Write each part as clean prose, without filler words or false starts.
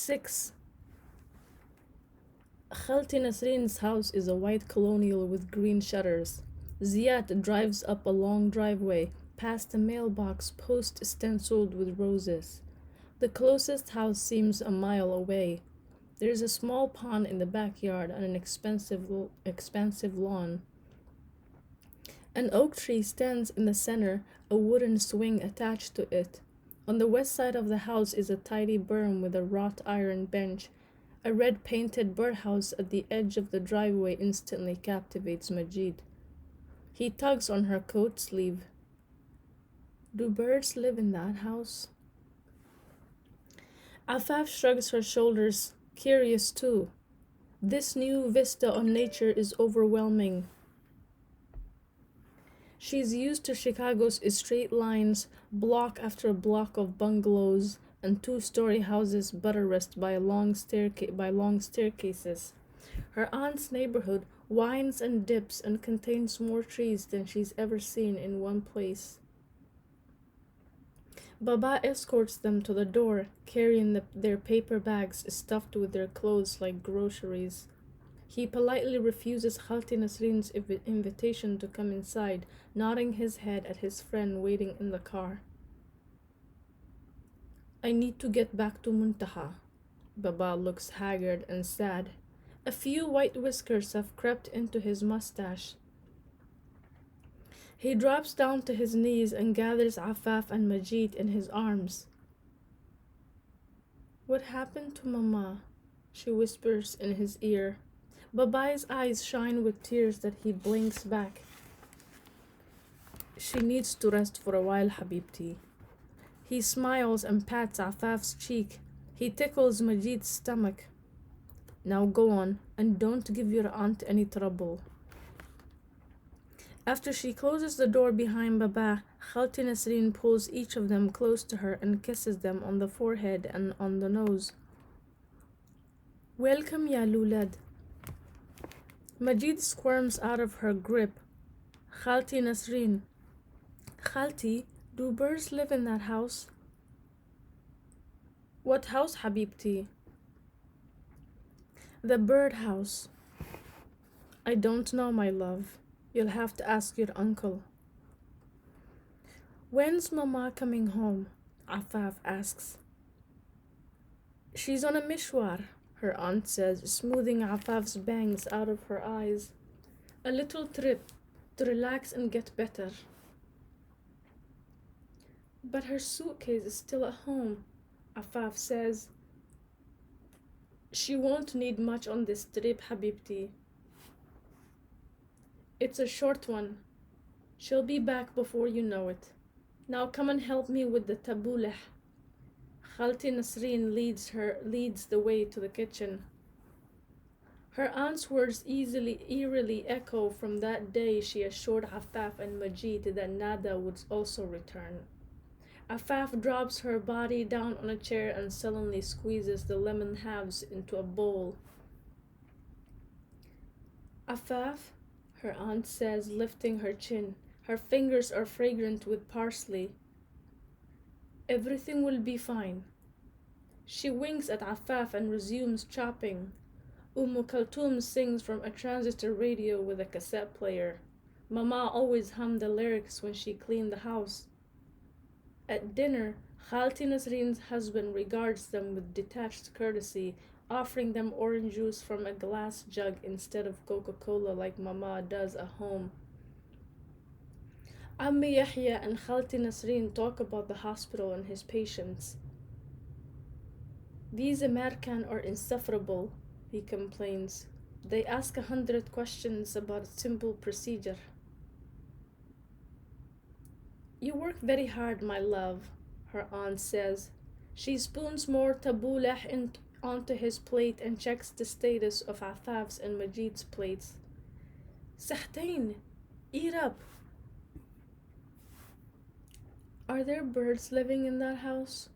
6. Khalti Nasrin's house is a white colonial with green shutters. Ziyad drives up a long driveway, past a mailbox post stenciled with roses. The closest house seems a mile away. There is a small pond in the backyard and an expansive lawn. An oak tree stands in the center, a wooden swing attached to it. On the west side of the house is a tidy berm with a wrought iron bench. A red painted birdhouse at the edge of the driveway instantly captivates Majid. He tugs on her coat sleeve. Do birds live in that house? Afaf shrugs her shoulders, curious too. This new vista on nature is overwhelming. She's used to Chicago's straight lines, block after block of bungalows and two-story houses buttressed by long staircases. Her aunt's neighborhood winds and dips and contains more trees than she's ever seen in one place. Baba escorts them to the door, carrying their paper bags stuffed with their clothes like groceries. He politely refuses Khalti Nasrin's invitation to come inside, nodding his head at his friend waiting in the car. I need to get back to Muntaha. Baba looks haggard and sad. A few white whiskers have crept into his mustache. He drops down to his knees and gathers Afaf and Majid in his arms. What happened to Mama? She whispers in his ear. Baba's eyes shine with tears that he blinks back. She needs to rest for a while, Habibti. He smiles and pats Afaf's cheek. He tickles Majid's stomach. Now go on, and don't give your aunt any trouble. After she closes the door behind Baba, Khalti Nasrin pulls each of them close to her and kisses them on the forehead and on the nose. Welcome, ya Lulad. Majid squirms out of her grip. Khalti Nasrin. Khalti, do birds live in that house? What house, Habibti? The bird house. I don't know, my love. You'll have to ask your uncle. When's Mama coming home? Afaf asks. She's on a mishwar, her aunt says, smoothing Afaf's bangs out of her eyes. A little trip to relax and get better. But her suitcase is still at home, Afaf says. She won't need much on this trip, Habibti. It's a short one. She'll be back before you know it. Now come and help me with the tabuleh. Khalti Nasrin leads the way to the kitchen. Her aunt's words eerily echo from that day she assured Afaf and Majid that Nada would also return. Afaf drops her body down on a chair and sullenly squeezes the lemon halves into a bowl. Afaf, her aunt says, lifting her chin. Her fingers are fragrant with parsley. Everything will be fine. She winks at Afaf and resumes chopping. Kulthum sings from a transistor radio with a cassette player. Mama always hummed the lyrics when she cleaned the house. At dinner, Khalti Nasrin's husband regards them with detached courtesy, offering them orange juice from a glass jug instead of Coca-Cola like Mama does at home. Ammi Yahya and Khalti Nasrin talk about the hospital and his patients. These Americans are insufferable, he complains. They ask 100 questions about a simple procedure. You work very hard, my love, her aunt says. She spoons more tabuleh onto his plate and checks the status of Afaf's and Majid's plates. Sahtain, eat up. Are there birds living in that house?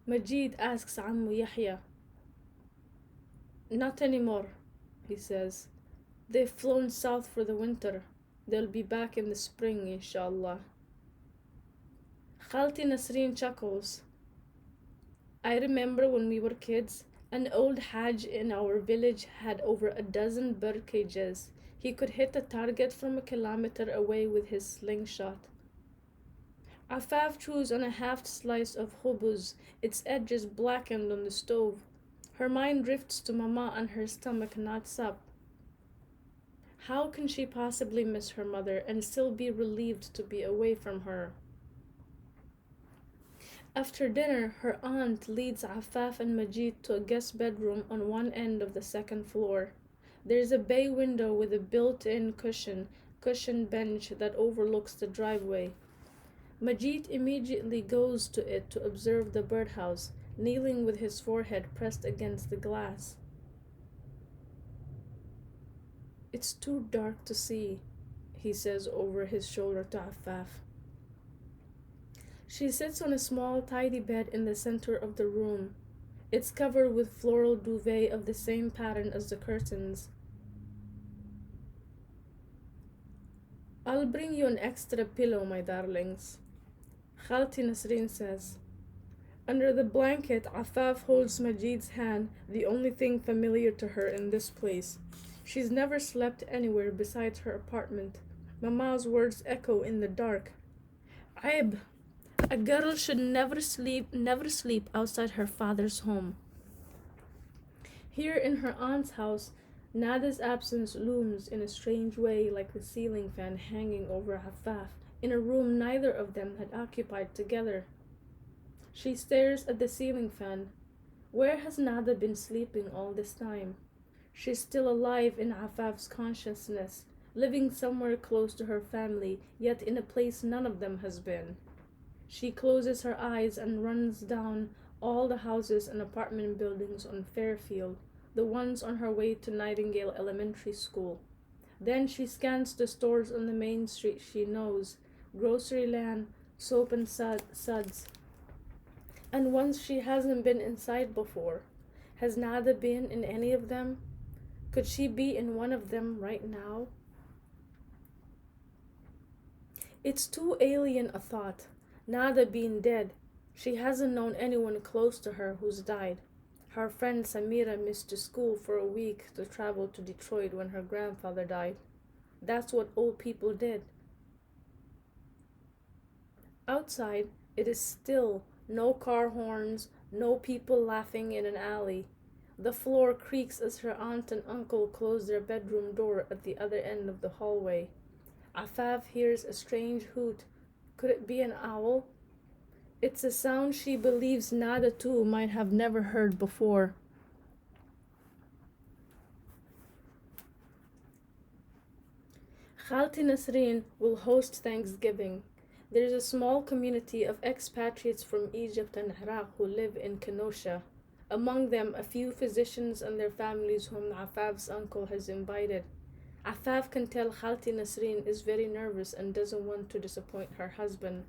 Majid asks Ammu Yahya. Not anymore, he says. They've flown south for the winter. They'll be back in the spring, inshallah. Khalti Nasrin chuckles. I remember when we were kids, an old Hajj in our village had over a dozen bird cages. He could hit a target from a kilometer away with his slingshot. Afaf chews on a half slice of khubuz, its edges blackened on the stove. Her mind drifts to Mama and her stomach knots up. How can she possibly miss her mother and still be relieved to be away from her? After dinner, her aunt leads Afaf and Majid to a guest bedroom on one end of the second floor. There is a bay window with a built-in cushioned bench that overlooks the driveway. Majid immediately goes to it to observe the birdhouse, kneeling with his forehead pressed against the glass. It's too dark to see, he says over his shoulder to Afaf. She sits on a small, tidy bed in the center of the room. It's covered with floral duvet of the same pattern as the curtains. I'll bring you an extra pillow, my darlings, Khalti Nasreen says. Under the blanket, Afaf holds Majid's hand, the only thing familiar to her in this place. She's never slept anywhere besides her apartment. Mama's words echo in the dark. Aib, a girl should never sleep outside her father's home. Here in her aunt's house, Nada's absence looms in a strange way like the ceiling fan hanging over Afaf in a room neither of them had occupied together. She stares at the ceiling fan. Where has Nada been sleeping all this time? She's still alive in Afaf's consciousness, living somewhere close to her family, yet in a place none of them has been. She closes her eyes and runs down all the houses and apartment buildings on Fairfield, the ones on her way to Nightingale Elementary School. Then she scans the stores on the main street she knows, Groceryland, Soap and Suds, and ones she hasn't been inside before. Has Nada been in any of them? Could she be in one of them right now? It's too alien a thought. Nada being dead. She hasn't known anyone close to her who's died. Her friend Samira missed school for a week to travel to Detroit when her grandfather died. That's what old people did. Outside, it is still, no car horns, no people laughing in an alley. The floor creaks as her aunt and uncle close their bedroom door at the other end of the hallway. Afaf hears a strange hoot. Could it be an owl? It's a sound she believes Nada too might have never heard before. Khalti Nasreen will host Thanksgiving. There is a small community of expatriates from Egypt and Iraq who live in Kenosha. Among them, a few physicians and their families whom Afaf's uncle has invited. Afaf can tell Khalti Nasreen is very nervous and doesn't want to disappoint her husband.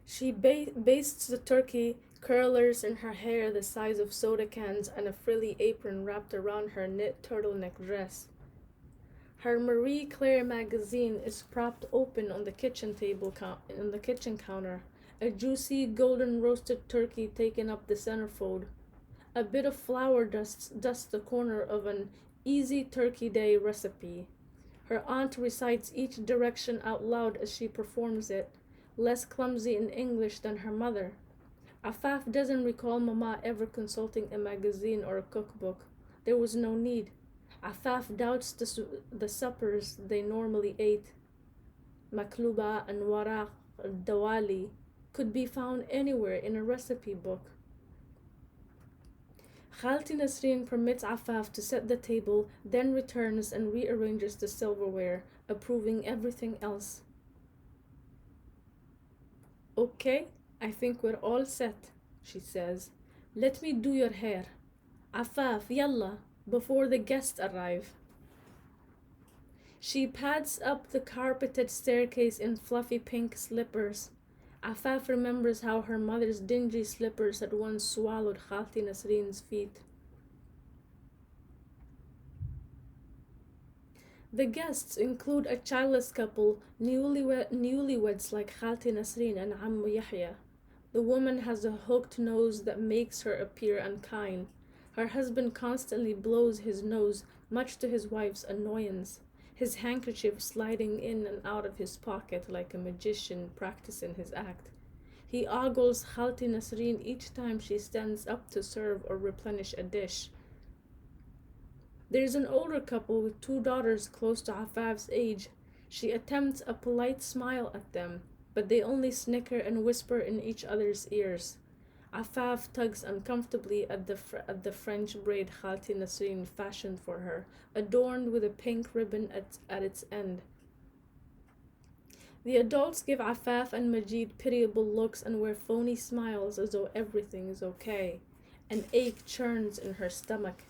She bastes the turkey, curlers in her hair the size of soda cans, and a frilly apron wrapped around her knit turtleneck dress. Her Marie Claire magazine is propped open on the kitchen counter. A juicy golden roasted turkey taken up the centerfold. A bit of flour dusts the corner of an easy turkey day recipe. Her aunt recites each direction out loud as she performs it, less clumsy in English than her mother. Afaf doesn't recall Mama ever consulting a magazine or a cookbook. There was no need. Afaf doubts the suppers they normally ate. Makluba and waraq dawali could be found anywhere in a recipe book. Khalti Nasreen permits Afaf to set the table, then returns and rearranges the silverware, approving everything else. Okay, I think we're all set, she says. Let me do your hair. Afaf, yalla, before the guests arrive. She pads up the carpeted staircase in fluffy pink slippers. Afaf remembers how her mother's dingy slippers had once swallowed Khalti Nasreen's feet. The guests include a childless couple, newlyweds like Khalti Nasreen and Ammu Yahya. The woman has a hooked nose that makes her appear unkind. Her husband constantly blows his nose, much to his wife's annoyance, his handkerchief sliding in and out of his pocket like a magician practicing his act. He ogles Khalti Nasreen each time she stands up to serve or replenish a dish. There is an older couple with two daughters close to Afaf's age. She attempts a polite smile at them, but they only snicker and whisper in each other's ears. Afaf tugs uncomfortably at the French braid Khalti Nasreen fashioned for her, adorned with a pink ribbon at its end. The adults give Afaf and Majid pitiable looks and wear phony smiles as though everything is okay. An ache churns in her stomach.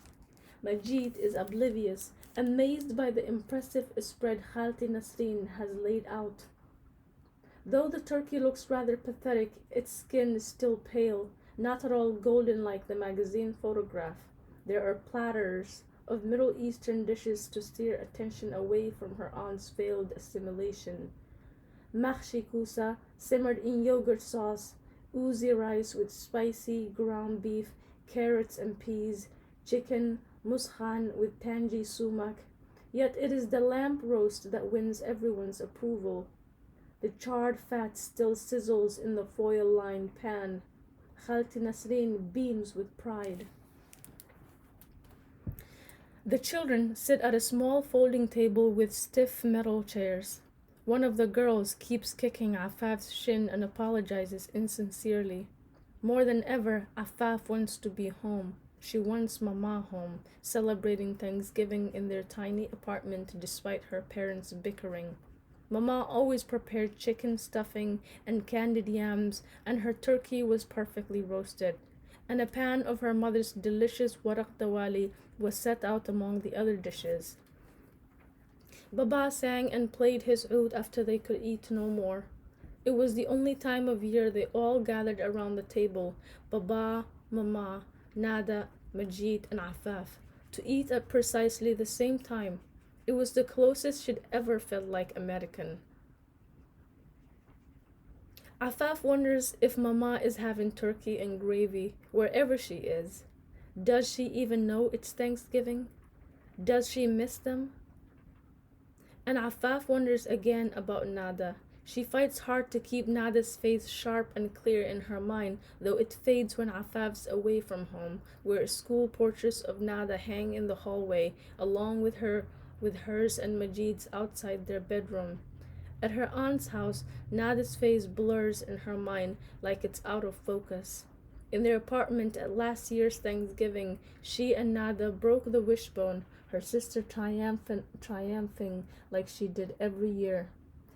Majid is oblivious, amazed by the impressive spread Khalti Nasreen has laid out. Though the turkey looks rather pathetic, its skin is still pale, not at all golden like the magazine photograph. There are platters of Middle Eastern dishes to steer attention away from her aunt's failed assimilation. Mahshi kusa, simmered in yogurt sauce, oozy rice with spicy ground beef, carrots and peas, chicken, muskhan with tangy sumac. Yet it is the lamb roast that wins everyone's approval. The charred fat still sizzles in the foil-lined pan. Khalti Nasreen beams with pride. The children sit at a small folding table with stiff metal chairs. One of the girls keeps kicking Afaf's shin and apologizes insincerely. More than ever, Afaf wants to be home. She wants Mama home, celebrating Thanksgiving in their tiny apartment despite her parents' bickering. Mama always prepared chicken stuffing and candied yams, and her turkey was perfectly roasted. And a pan of her mother's delicious waraq dawali was set out among the other dishes. Baba sang and played his oud after they could eat no more. It was the only time of year they all gathered around the table, Baba, Mama, Nada, Majid, and Afaf, to eat at precisely the same time. It was the closest she'd ever felt like American. Afaf wonders if Mama is having turkey and gravy wherever she is. Does she even know it's Thanksgiving? Does she miss them? And Afaf wonders again about Nada. She fights hard to keep Nada's face sharp and clear in her mind, though it fades when Afaf's away from home, where school portraits of Nada hang in the hallway, along with hers and Majid's outside their bedroom. At her aunt's house, Nada's face blurs in her mind like it's out of focus. In their apartment at last year's Thanksgiving, she and Nada broke the wishbone, her sister triumphing like she did every year.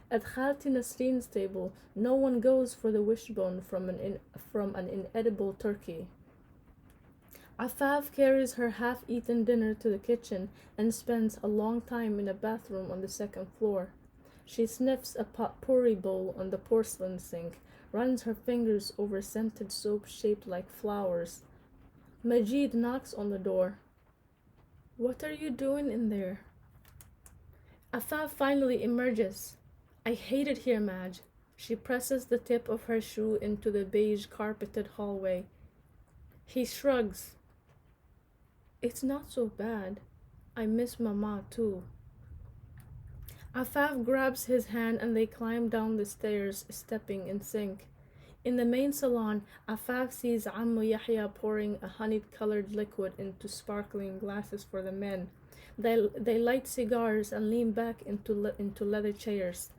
At Khalti Nasreen's table, no one goes for the wishbone from an inedible turkey. Afaf carries her half-eaten dinner to the kitchen and spends a long time in a bathroom on the second floor. She sniffs a potpourri bowl on the porcelain sink, runs her fingers over scented soap shaped like flowers. Majid knocks on the door. "What are you doing in there?" Afaf finally emerges. "I hate it here, Maj." She presses the tip of her shoe into the beige carpeted hallway. He shrugs. "It's not so bad. I miss Mama too." Afaf grabs his hand and they climb down the stairs, stepping in sync. In the main salon, Afaf sees Ammu Yahya pouring a honey-colored liquid into sparkling glasses for the men. They light cigars and lean back into leather chairs.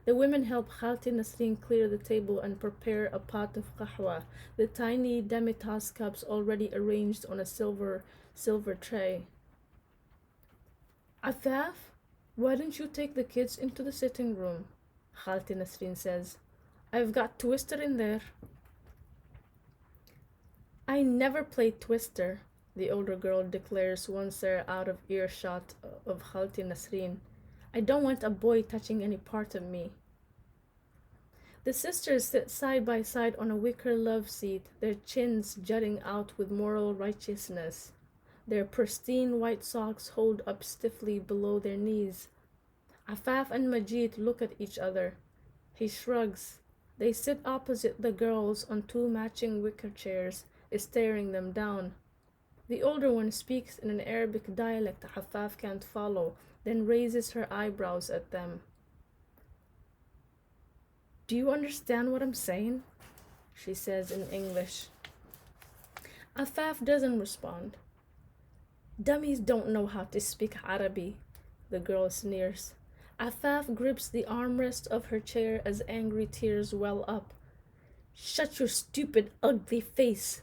The women help Khalti Nasreen clear the table and prepare a pot of qahwa, the tiny demi-tasse cups already arranged on a silver tray. "Afaf, why don't you take the kids into the sitting room?" Khalti Nasreen says. "I've got Twister in there." "I never played Twister," the older girl declares once they're out of earshot of Khalti Nasreen. "I don't want a boy touching any part of me." The sisters sit side by side on a wicker love seat, their chins jutting out with moral righteousness. Their pristine white socks hold up stiffly below their knees. Afaf and Majid look at each other. He shrugs. They sit opposite the girls on two matching wicker chairs, staring them down. The older one speaks in an Arabic dialect Hafaf can't follow, then raises her eyebrows at them. Do you understand what I'm saying? She says in English. Afaf doesn't respond. Dummies don't know how to speak Arabi, the girl sneers. Afaf grips the armrest of her chair as angry tears well up. Shut your stupid, ugly face!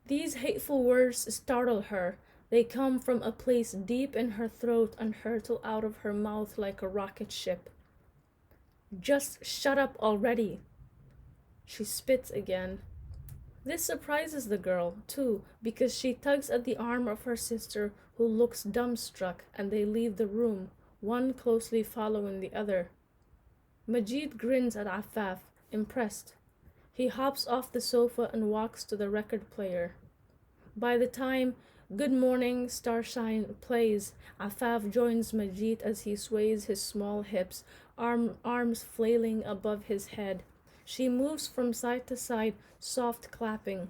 These hateful words startle her. They come from a place deep in her throat and hurtle out of her mouth like a rocket ship. Just shut up already! She spits again. This surprises the girl, too, because she tugs at the arm of her sister, who looks dumbstruck, and they leave the room, one closely following the other. Majid grins at Afaf, impressed. He hops off the sofa and walks to the record player. By the time Good Morning Starshine plays, Afaf joins Majid as he sways his small hips, arms flailing above his head. She moves from side to side, soft clapping.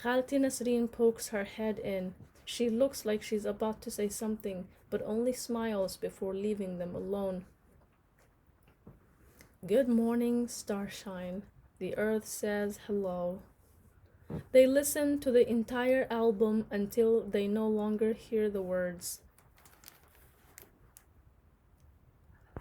Khalti Nasreen pokes her head in. She looks like she's about to say something, but only smiles before leaving them alone. Good morning, Starshine. The earth says hello. They listen to the entire album until they no longer hear the words.